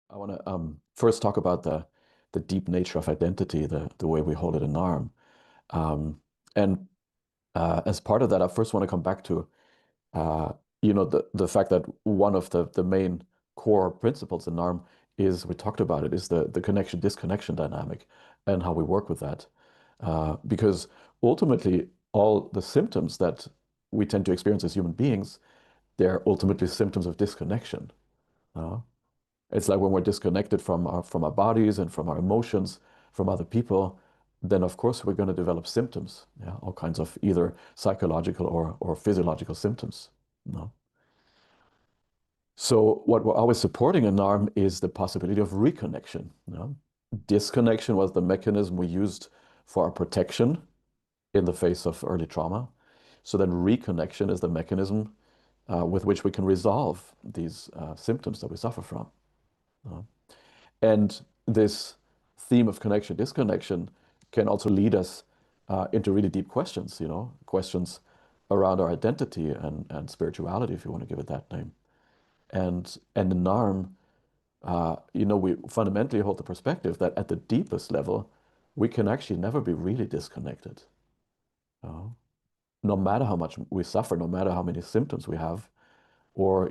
I want to first talk about the deep nature of identity, the way we hold it in NARM. And as part of that, I first want to come back to uh, the fact that one of the main core principles in NARM is we talked about it is the connection disconnection dynamic and how we work with that. Because ultimately, all the symptoms that we tend to experience as human beings, they're ultimately symptoms of disconnection. Uh, it's like when we're disconnected from our bodies and from our emotions, from other people, then of course we're going to develop symptoms, yeah, all kinds of either psychological or physiological symptoms. No. So what we're always supporting in NARM is the possibility of reconnection. No? Disconnection was the mechanism we used for our protection in the face of early trauma. So then reconnection is the mechanism with which we can resolve these symptoms that we suffer from. No? And this theme of connection, disconnection can also lead us into really deep questions, questions around our identity and spirituality, if you want to give it that name. And in NARM, we fundamentally hold the perspective that at the deepest level, we can actually never be really disconnected. Uh, no matter how much we suffer, no matter how many symptoms we have, or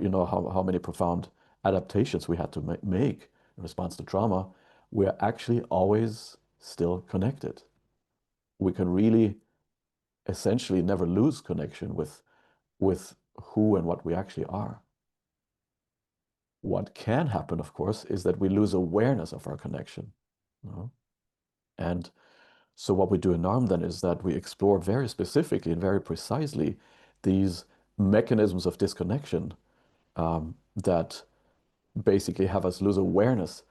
how many profound adaptations we had to make in response to trauma, we're actually always still connected. We can really essentially never lose connection with who and what we actually are. What can happen, of course, is that we lose awareness of our connection. You know? And so what we do in NARM then is that we explore very specifically and very precisely these mechanisms of disconnection that basically have us lose awareness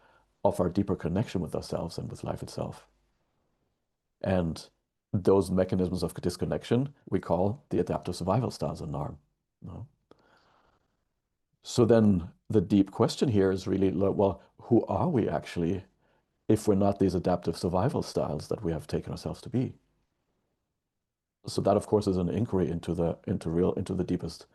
of our deeper connection with ourselves and with life itself. And those mechanisms of disconnection we call the adaptive survival styles in NARM. No? So then the deep question here is really, well, who are we actually if we're not these adaptive survival styles that we have taken ourselves to be? So that, of course, is an inquiry into the deepest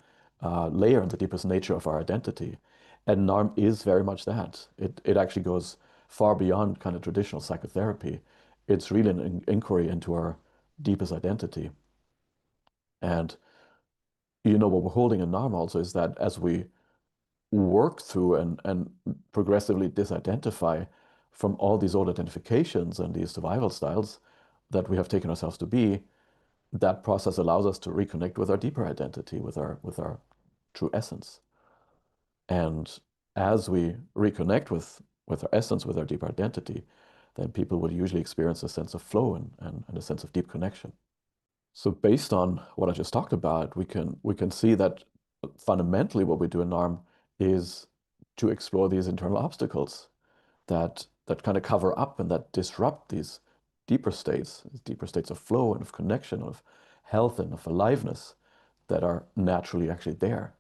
layer and the deepest nature of our identity. And NARM is very much that. It actually goes far beyond kind of traditional psychotherapy. It's really an inquiry into our deepest identity. And what we're holding in NARM also is that as we work through and progressively disidentify from all these old identifications and these survival styles that we have taken ourselves to be, that process allows us to reconnect with our deeper identity, with our true essence. And as we reconnect with our essence, with our deeper identity, then people will usually experience a sense of flow and a sense of deep connection. So based on what I just talked about, we can see that fundamentally what we do in NARM is to explore these internal obstacles that kind of cover up and that disrupt these deeper states of flow and of connection, of health and of aliveness that are naturally actually there,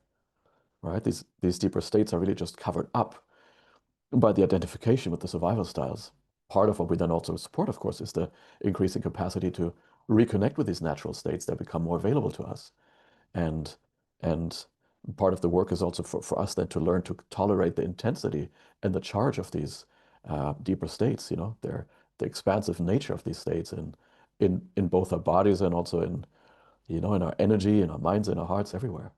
right? These deeper states are really just covered up by the identification with the survival styles. Part of what we then also support, of course, is the increasing capacity to reconnect with these natural states that become more available to us. And and part of the work is also for us then to learn to tolerate the intensity and the charge of these deeper states, the expansive nature of these states in both our bodies and also in our energy, in our minds, in our hearts, everywhere.